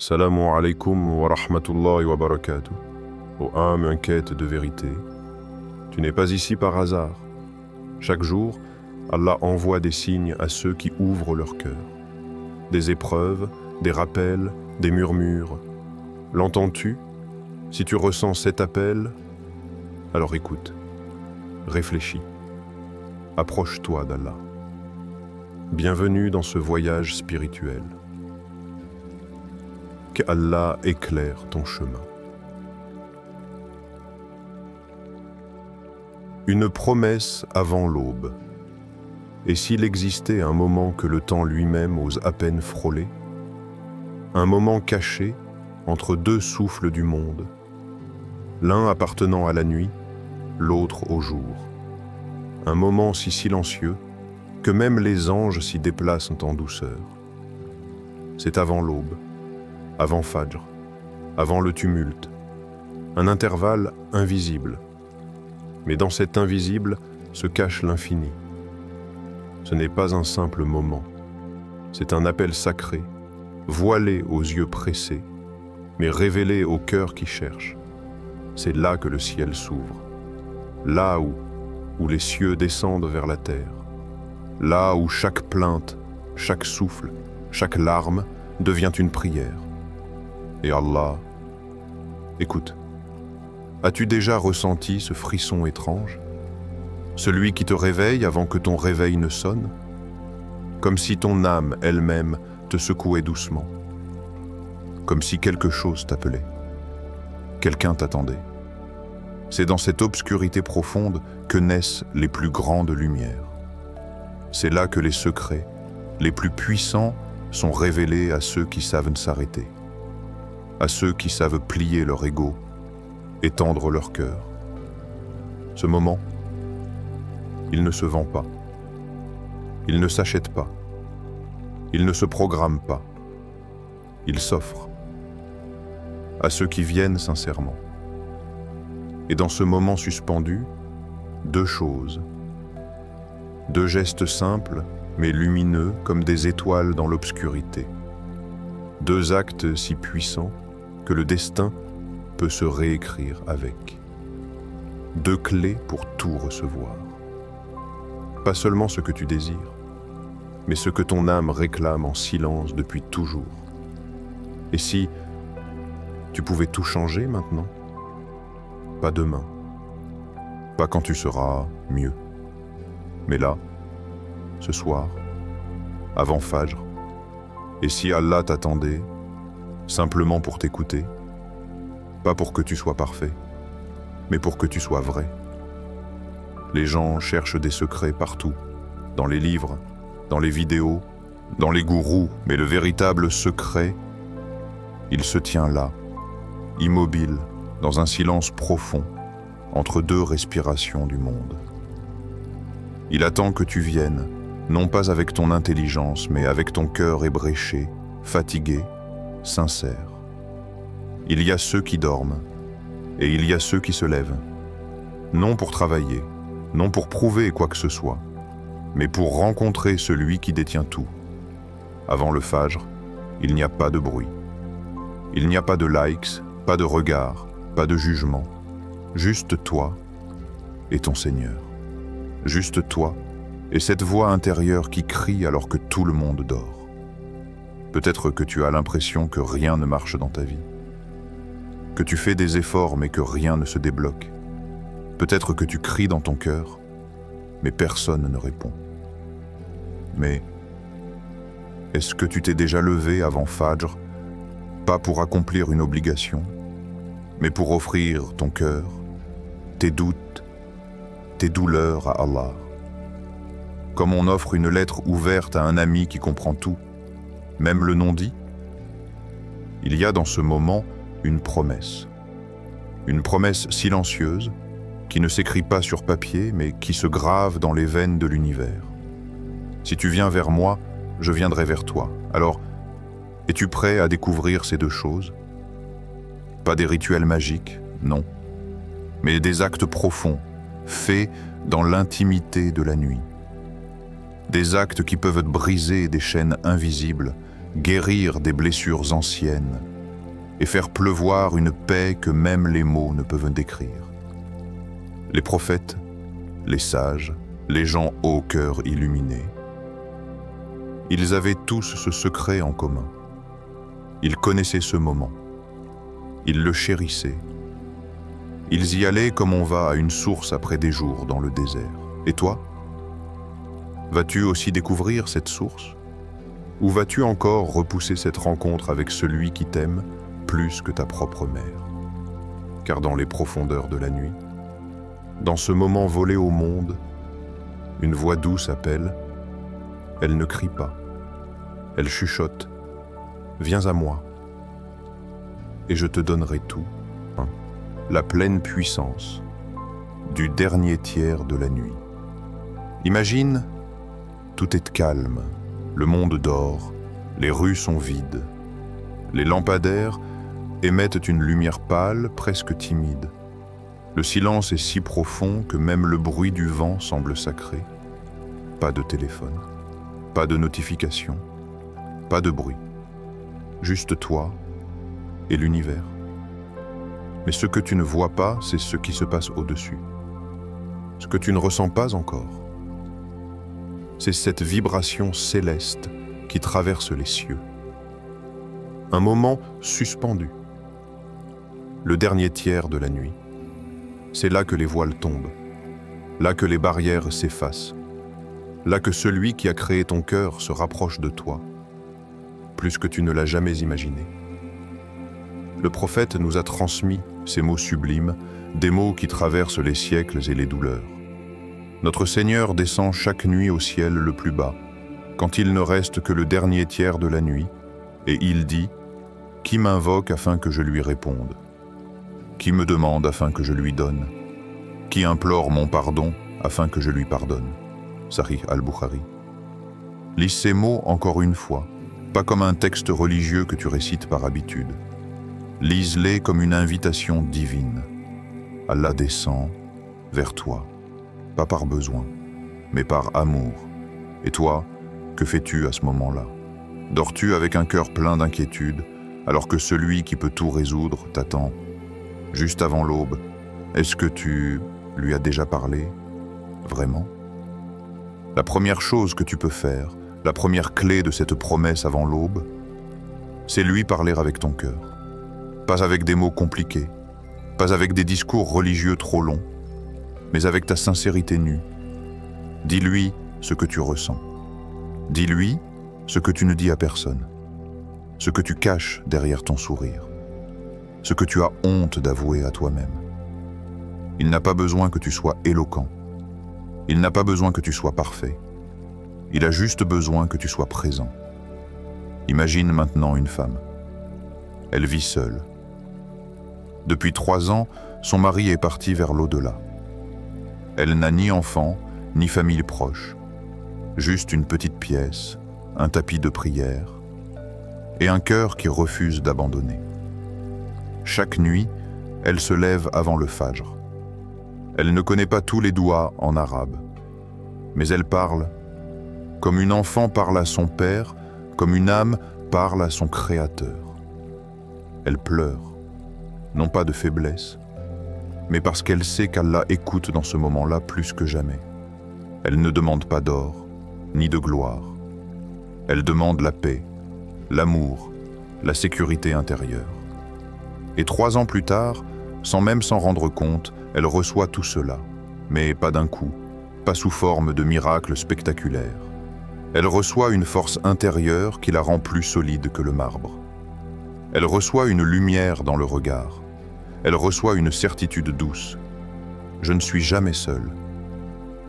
Salamu alaikum wa rahmatullahi wa barakatuh. Ô âme en quête de vérité, tu n'es pas ici par hasard. Chaque jour, Allah envoie des signes à ceux qui ouvrent leur cœur. Des épreuves, des rappels, des murmures. L'entends-tu? Si tu ressens cet appel, alors écoute, réfléchis, approche-toi d'Allah. Bienvenue dans ce voyage spirituel. Qu'Allah éclaire ton chemin. Une promesse avant l'aube. Et s'il existait un moment que le temps lui-même ose à peine frôler, un moment caché entre deux souffles du monde, l'un appartenant à la nuit, l'autre au jour, un moment si silencieux que même les anges s'y déplacent en douceur. C'est avant l'aube, avant Fajr, avant le tumulte, un intervalle invisible. Mais dans cet invisible se cache l'infini. Ce n'est pas un simple moment, c'est un appel sacré, voilé aux yeux pressés, mais révélé au cœur qui cherche. C'est là que le ciel s'ouvre, là où les cieux descendent vers la terre, là où chaque plainte, chaque souffle, chaque larme devient une prière. Et Allah, écoute, as-tu déjà ressenti ce frisson étrange? Celui qui te réveille avant que ton réveil ne sonne? Comme si ton âme elle-même te secouait doucement. Comme si quelque chose t'appelait. Quelqu'un t'attendait. C'est dans cette obscurité profonde que naissent les plus grandes lumières. C'est là que les secrets, les plus puissants, sont révélés à ceux qui savent s'arrêter. À ceux qui savent plier leur ego, étendre leur cœur. Ce moment, il ne se vend pas. Il ne s'achète pas. Il ne se programme pas. Il s'offre à ceux qui viennent sincèrement. Et dans ce moment suspendu, deux choses. Deux gestes simples, mais lumineux comme des étoiles dans l'obscurité. Deux actes si puissants que le destin peut se réécrire avec. Deux clés pour tout recevoir. Pas seulement ce que tu désires, mais ce que ton âme réclame en silence depuis toujours. Et si tu pouvais tout changer maintenant? Pas demain, pas quand tu seras mieux, mais là, ce soir, avant Fajr. Et si Allah t'attendait, simplement pour t'écouter, pas pour que tu sois parfait, mais pour que tu sois vrai. Les gens cherchent des secrets partout, dans les livres, dans les vidéos, dans les gourous, mais le véritable secret, il se tient là, immobile, dans un silence profond, entre deux respirations du monde. Il attend que tu viennes, non pas avec ton intelligence, mais avec ton cœur ébréché, fatigué, sincère. Il y a ceux qui dorment, et il y a ceux qui se lèvent, non pour travailler, non pour prouver quoi que ce soit, mais pour rencontrer celui qui détient tout. Avant le Fajr, il n'y a pas de bruit. Il n'y a pas de likes, pas de regards, pas de jugement. Juste toi et ton Seigneur. Juste toi et cette voix intérieure qui crie alors que tout le monde dort. Peut-être que tu as l'impression que rien ne marche dans ta vie. Que tu fais des efforts mais que rien ne se débloque. Peut-être que tu cries dans ton cœur, mais personne ne répond. Mais est-ce que tu t'es déjà levé avant Fajr, pas pour accomplir une obligation, mais pour offrir ton cœur, tes doutes, tes douleurs à Allah? Comme on offre une lettre ouverte à un ami qui comprend tout, même le non-dit? Il y a dans ce moment une promesse silencieuse, qui ne s'écrit pas sur papier, mais qui se grave dans les veines de l'univers. Si tu viens vers moi, je viendrai vers toi. Alors, es-tu prêt à découvrir ces deux choses? Pas des rituels magiques, non, mais des actes profonds, faits dans l'intimité de la nuit. Des actes qui peuvent briser des chaînes invisibles guérir des blessures anciennes et faire pleuvoir une paix que même les mots ne peuvent décrire. Les prophètes, les sages, les gens au cœur illuminé, ils avaient tous ce secret en commun. Ils connaissaient ce moment. Ils le chérissaient. Ils y allaient comme on va à une source après des jours dans le désert. Et toi? Vas-tu aussi découvrir cette source? Ou vas-tu encore repousser cette rencontre avec celui qui t'aime plus que ta propre mère? Car dans les profondeurs de la nuit, dans ce moment volé au monde, une voix douce appelle. Elle ne crie pas. Elle chuchote. Viens à moi, et je te donnerai tout. La pleine puissance du dernier tiers de la nuit. Imagine, tout est calme, le monde dort, les rues sont vides. Les lampadaires émettent une lumière pâle, presque timide. Le silence est si profond que même le bruit du vent semble sacré. Pas de téléphone, pas de notification, pas de bruit. Juste toi et l'univers. Mais ce que tu ne vois pas, c'est ce qui se passe au-dessus. Ce que tu ne ressens pas encore, c'est cette vibration céleste qui traverse les cieux. Un moment suspendu. Le dernier tiers de la nuit. C'est là que les voiles tombent, là que les barrières s'effacent, là que celui qui a créé ton cœur se rapproche de toi, plus que tu ne l'as jamais imaginé. Le prophète nous a transmis ces mots sublimes, des mots qui traversent les siècles et les douleurs. Notre Seigneur descend chaque nuit au ciel le plus bas, quand il ne reste que le dernier tiers de la nuit, et il dit « Qui m'invoque afin que je lui réponde? Qui me demande afin que je lui donne? Qui implore mon pardon afin que je lui pardonne ?» Sahih al-Bukhari. Lis ces mots encore une fois, pas comme un texte religieux que tu récites par habitude. Lise-les comme une invitation divine. Allah descend vers toi, pas par besoin, mais par amour. Et toi, que fais-tu à ce moment-là? Dors-tu avec un cœur plein d'inquiétude, alors que celui qui peut tout résoudre t'attend? Juste avant l'aube, est-ce que tu lui as déjà parlé? Vraiment? La première chose que tu peux faire, la première clé de cette promesse avant l'aube, c'est lui parler avec ton cœur. Pas avec des mots compliqués, pas avec des discours religieux trop longs, mais avec ta sincérité nue. Dis-lui ce que tu ressens. Dis-lui ce que tu ne dis à personne, ce que tu caches derrière ton sourire, ce que tu as honte d'avouer à toi-même. Il n'a pas besoin que tu sois éloquent. Il n'a pas besoin que tu sois parfait. Il a juste besoin que tu sois présent. Imagine maintenant une femme. Elle vit seule. Depuis 3 ans, son mari est parti vers l'au-delà. Elle n'a ni enfant, ni famille proche. Juste une petite pièce, un tapis de prière et un cœur qui refuse d'abandonner. Chaque nuit, elle se lève avant le Fajr. Elle ne connaît pas tous les doigts en arabe, mais elle parle comme une enfant parle à son père, comme une âme parle à son créateur. Elle pleure, non pas de faiblesse, mais parce qu'elle sait qu'Allah écoute dans ce moment-là plus que jamais. Elle ne demande pas d'or, ni de gloire. Elle demande la paix, l'amour, la sécurité intérieure. Et 3 ans plus tard, sans même s'en rendre compte, elle reçoit tout cela, mais pas d'un coup, pas sous forme de miracles spectaculaires. Elle reçoit une force intérieure qui la rend plus solide que le marbre. Elle reçoit une lumière dans le regard. Elle reçoit une certitude douce. Je ne suis jamais seule.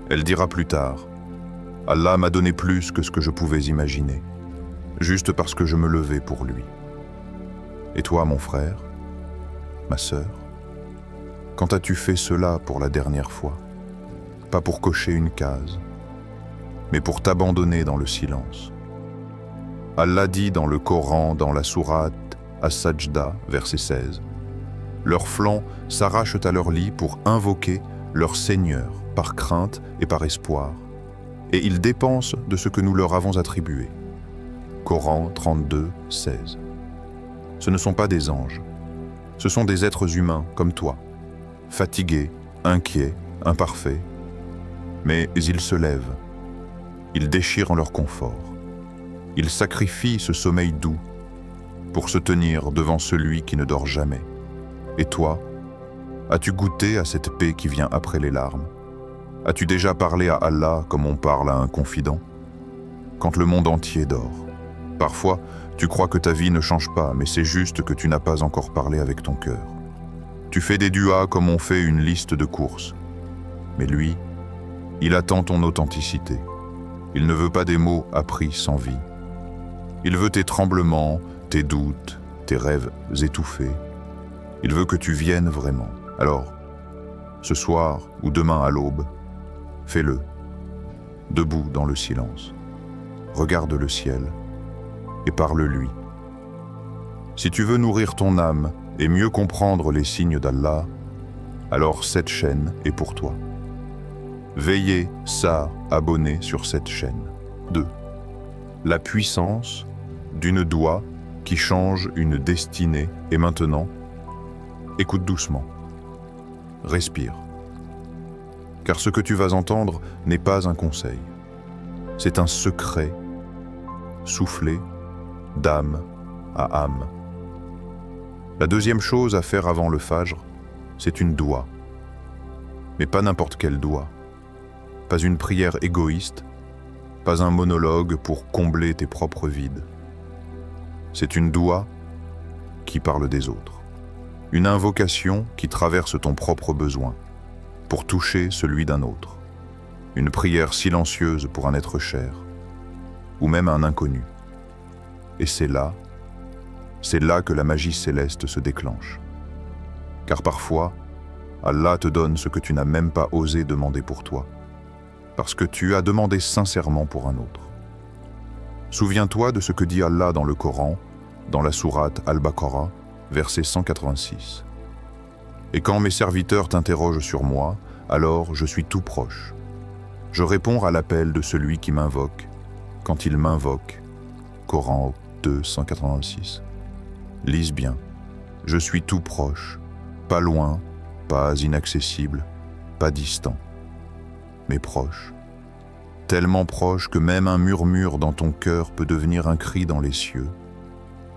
Elle dira plus tard, Allah m'a donné plus que ce que je pouvais imaginer, juste parce que je me levais pour lui. Et toi, mon frère, ma sœur, quand as-tu fait cela pour la dernière fois? Pas pour cocher une case, mais pour t'abandonner dans le silence. Allah dit dans le Coran, dans la sourate As-Sajda, verset 16, « Leurs flancs s'arrachent à leur lit pour invoquer leur Seigneur par crainte et par espoir, et ils dépensent de ce que nous leur avons attribué. Coran 32, 16. Ce ne sont pas des anges. Ce sont des êtres humains comme toi, fatigués, inquiets, imparfaits. Mais ils se lèvent. Ils déchirent leur confort. Ils sacrifient ce sommeil doux pour se tenir devant celui qui ne dort jamais. Et toi, as-tu goûté à cette paix qui vient après les larmes? As-tu déjà parlé à Allah comme on parle à un confident? Quand le monde entier dort. Parfois, tu crois que ta vie ne change pas, mais c'est juste que tu n'as pas encore parlé avec ton cœur. Tu fais des duas comme on fait une liste de courses. Mais lui, il attend ton authenticité. Il ne veut pas des mots appris sans vie. Il veut tes tremblements, tes doutes, tes rêves étouffés. Il veut que tu viennes vraiment. Alors, ce soir ou demain à l'aube, fais-le, debout dans le silence. Regarde le ciel et parle-lui. Si tu veux nourrir ton âme et mieux comprendre les signes d'Allah, alors cette chaîne est pour toi. Veillez, abonné sur cette chaîne. 2. La puissance d'une doua qui change une destinée. Et maintenant, écoute doucement. Respire. Car ce que tu vas entendre n'est pas un conseil. C'est un secret soufflé d'âme à âme. La deuxième chose à faire avant le fajr, c'est une doua. Mais pas n'importe quelle doua. Pas une prière égoïste, pas un monologue pour combler tes propres vides. C'est une doua qui parle des autres. Une invocation qui traverse ton propre besoin pour toucher celui d'un autre. Une prière silencieuse pour un être cher ou même un inconnu. Et c'est là que la magie céleste se déclenche. Car parfois, Allah te donne ce que tu n'as même pas osé demander pour toi, parce que tu as demandé sincèrement pour un autre. Souviens-toi de ce que dit Allah dans le Coran, dans la sourate Al-Baqarah, verset 186. Et quand mes serviteurs t'interrogent sur moi, alors je suis tout proche. Je réponds à l'appel de celui qui m'invoque, quand il m'invoque. Coran 2, 186. Lise bien. Je suis tout proche, pas loin, pas inaccessible, pas distant, mais proche. Tellement proche que même un murmure dans ton cœur peut devenir un cri dans les cieux.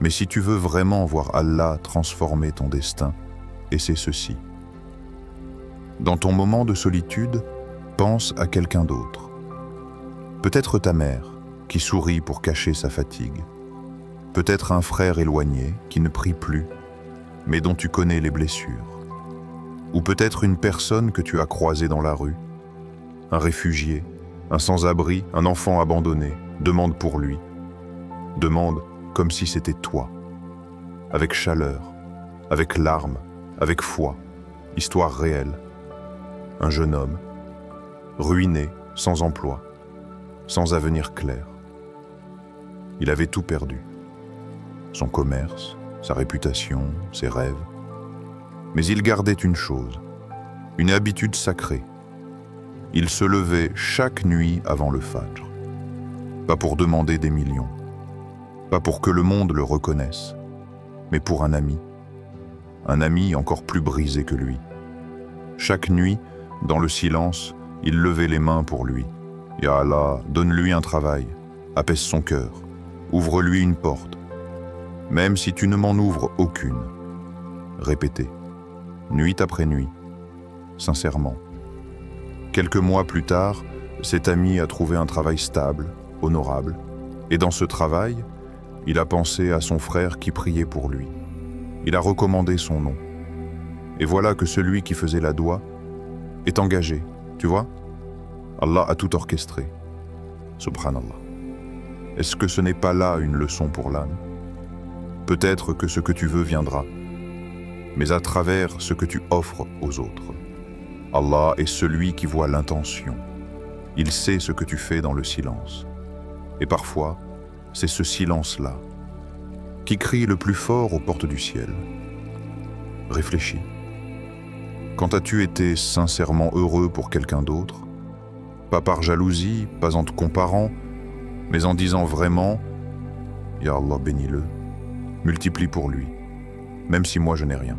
Mais si tu veux vraiment voir Allah transformer ton destin, et c'est ceci. Dans ton moment de solitude, pense à quelqu'un d'autre. Peut-être ta mère, qui sourit pour cacher sa fatigue. Peut-être un frère éloigné, qui ne prie plus, mais dont tu connais les blessures. Ou peut-être une personne que tu as croisée dans la rue. Un réfugié, un sans-abri, un enfant abandonné. Demande pour lui. Demande comme si c'était toi. Avec chaleur, avec larmes, avec foi. Histoire réelle. Un jeune homme, ruiné, sans emploi, sans avenir clair. Il avait tout perdu. Son commerce, sa réputation, ses rêves. Mais il gardait une chose, une habitude sacrée. Il se levait chaque nuit avant le fajr. Pas pour demander des millions, pas pour que le monde le reconnaisse, mais pour un ami encore plus brisé que lui. Chaque nuit, dans le silence, il levait les mains pour lui. Ya Allah, donne-lui un travail, apaise son cœur, ouvre-lui une porte, même si tu ne m'en ouvres aucune. Répétez, nuit après nuit, sincèrement. Quelques mois plus tard, cet ami a trouvé un travail stable, honorable, et dans ce travail, il a pensé à son frère qui priait pour lui. Il a recommandé son nom. Et voilà que celui qui faisait la doua est engagé, tu vois? Allah a tout orchestré. Subhanallah. Est-ce que ce n'est pas là une leçon pour l'âme? Peut-être que ce que tu veux viendra, mais à travers ce que tu offres aux autres. Allah est celui qui voit l'intention. Il sait ce que tu fais dans le silence. Et parfois, c'est ce silence-là qui crie le plus fort aux portes du ciel. Réfléchis. Quand as-tu été sincèrement heureux pour quelqu'un d'autre? Pas par jalousie, pas en te comparant, mais en disant vraiment Ya Allah, bénis-le, multiplie pour lui, même si moi je n'ai rien.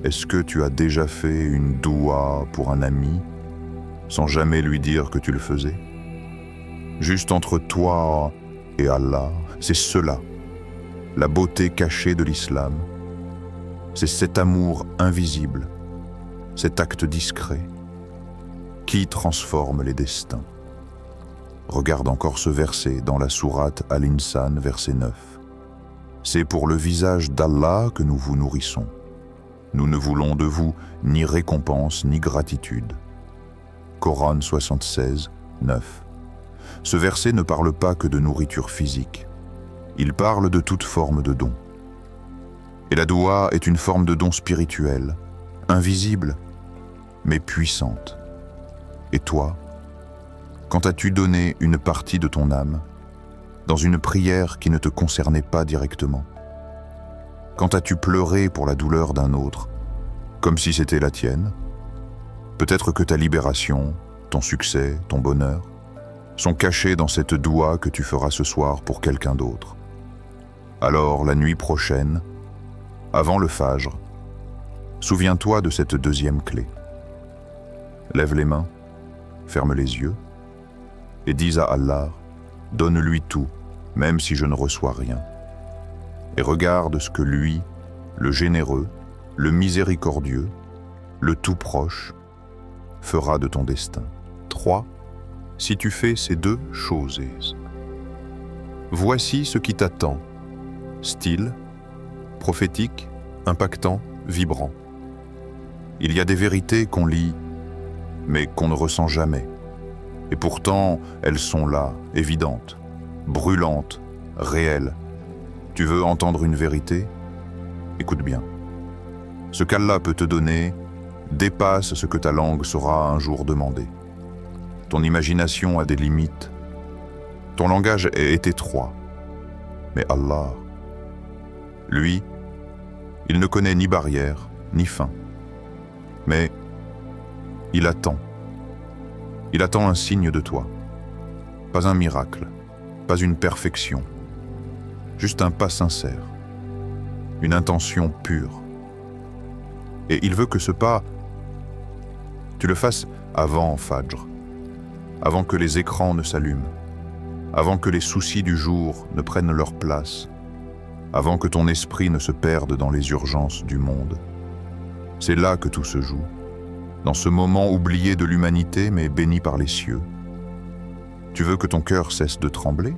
Est-ce que tu as déjà fait une doua pour un ami, sans jamais lui dire que tu le faisais? Juste entre toi et Allah, c'est cela, la beauté cachée de l'islam. C'est cet amour invisible, cet acte discret, qui transforme les destins. Regarde encore ce verset dans la sourate Al-Insan, verset 9. C'est pour le visage d'Allah que nous vous nourrissons. Nous ne voulons de vous ni récompense ni gratitude. Coran 76, 9. Ce verset ne parle pas que de nourriture physique. Il parle de toute forme de don. Et la doua est une forme de don spirituel, invisible, mais puissante. Et toi, quand as-tu donné une partie de ton âme dans une prière qui ne te concernait pas directement? Quand as-tu pleuré pour la douleur d'un autre, comme si c'était la tienne? Peut-être que ta libération, ton succès, ton bonheur, sont cachés dans cette doua que tu feras ce soir pour quelqu'un d'autre. Alors, la nuit prochaine, avant le Fajr, souviens-toi de cette deuxième clé. Lève les mains, ferme les yeux, et dis à Allah, donne-lui tout, même si je ne reçois rien. Et regarde ce que lui, le généreux, le miséricordieux, le tout proche, fera de ton destin. 3. Si tu fais ces deux choses, voici ce qui t'attend. Style, prophétique, impactant, vibrant. Il y a des vérités qu'on lit, mais qu'on ne ressent jamais. Et pourtant, elles sont là, évidentes, brûlantes, réelles. Tu veux entendre une vérité? Écoute bien. Ce qu'Allah peut te donner dépasse ce que ta langue saura un jour demander. Ton imagination a des limites. Ton langage est étroit. Mais Allah, lui, il ne connaît ni barrière, ni fin. Mais il attend. Il attend un signe de toi. Pas un miracle, pas une perfection. Juste un pas sincère. Une intention pure. Et il veut que ce pas, tu le fasses avant Fajr, avant que les écrans ne s'allument, avant que les soucis du jour ne prennent leur place, avant que ton esprit ne se perde dans les urgences du monde. C'est là que tout se joue, dans ce moment oublié de l'humanité mais béni par les cieux. Tu veux que ton cœur cesse de trembler?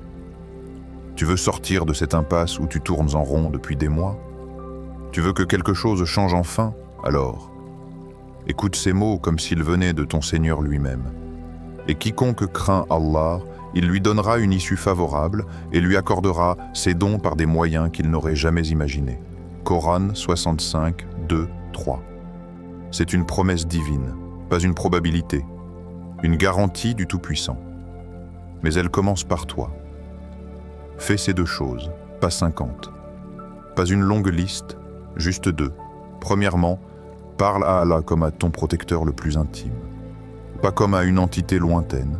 Tu veux sortir de cette impasse où tu tournes en rond depuis des mois? Tu veux que quelque chose change enfin? Alors, écoute ces mots comme s'ils venaient de ton Seigneur lui-même. Et quiconque craint Allah, il lui donnera une issue favorable et lui accordera ses dons par des moyens qu'il n'aurait jamais imaginés. Coran 65, 2, 3. C'est une promesse divine, pas une probabilité, une garantie du Tout-Puissant. Mais elle commence par toi. Fais ces deux choses, pas 50. Pas une longue liste, juste deux. Premièrement, parle à Allah comme à ton protecteur le plus intime. Pas comme à une entité lointaine,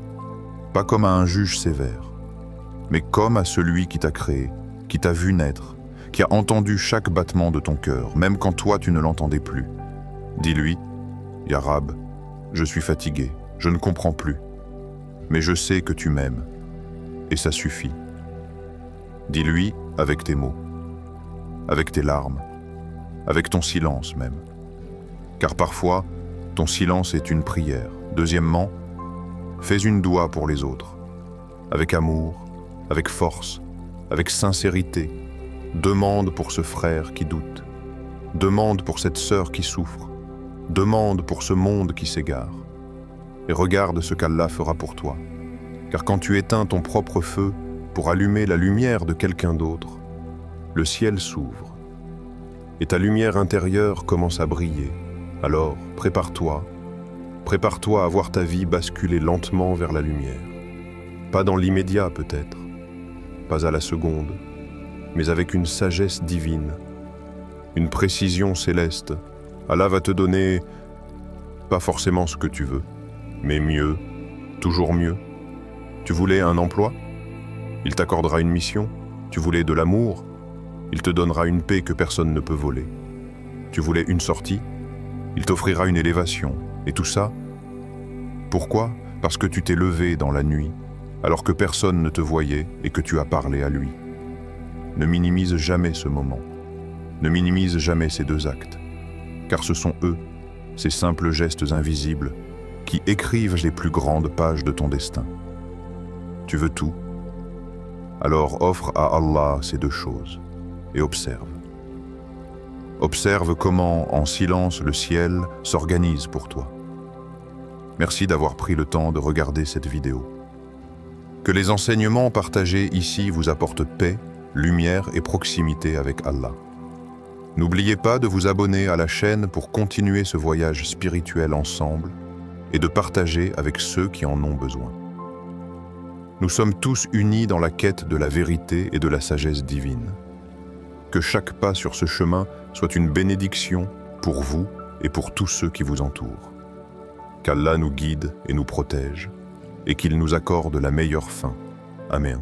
pas comme à un juge sévère, mais comme à celui qui t'a créé, qui t'a vu naître, qui a entendu chaque battement de ton cœur, même quand toi tu ne l'entendais plus. Dis-lui, Ya Rab, je suis fatigué, je ne comprends plus, mais je sais que tu m'aimes, et ça suffit. Dis-lui avec tes mots, avec tes larmes, avec ton silence même. Car parfois, ton silence est une prière. Deuxièmement, fais une doua pour les autres, avec amour, avec force, avec sincérité. Demande pour ce frère qui doute. Demande pour cette sœur qui souffre. Demande pour ce monde qui s'égare. Et regarde ce qu'Allah fera pour toi. Car quand tu éteins ton propre feu pour allumer la lumière de quelqu'un d'autre, le ciel s'ouvre et ta lumière intérieure commence à briller. Alors, prépare-toi à voir ta vie basculer lentement vers la lumière. Pas dans l'immédiat peut-être, pas à la seconde, mais avec une sagesse divine, une précision céleste. Allah va te donner pas forcément ce que tu veux, mais mieux, toujours mieux. Tu voulais un emploi? Il t'accordera une mission. Tu voulais de l'amour? Il te donnera une paix que personne ne peut voler. Tu voulais une sortie? Il t'offrira une élévation. Et tout ça? Pourquoi? Parce que tu t'es levé dans la nuit, alors que personne ne te voyait et que tu as parlé à lui. Ne minimise jamais ce moment. Ne minimise jamais ces deux actes, car ce sont eux, ces simples gestes invisibles, qui écrivent les plus grandes pages de ton destin. Tu veux tout? Alors offre à Allah ces deux choses et observe. Observe comment, en silence, le ciel s'organise pour toi. Merci d'avoir pris le temps de regarder cette vidéo. Que les enseignements partagés ici vous apportent paix, lumière et proximité avec Allah. N'oubliez pas de vous abonner à la chaîne pour continuer ce voyage spirituel ensemble et de partager avec ceux qui en ont besoin. Nous sommes tous unis dans la quête de la vérité et de la sagesse divine. Que chaque pas sur ce chemin soit une bénédiction pour vous et pour tous ceux qui vous entourent. Qu'Allah nous guide et nous protège, et qu'il nous accorde la meilleure fin. Amen.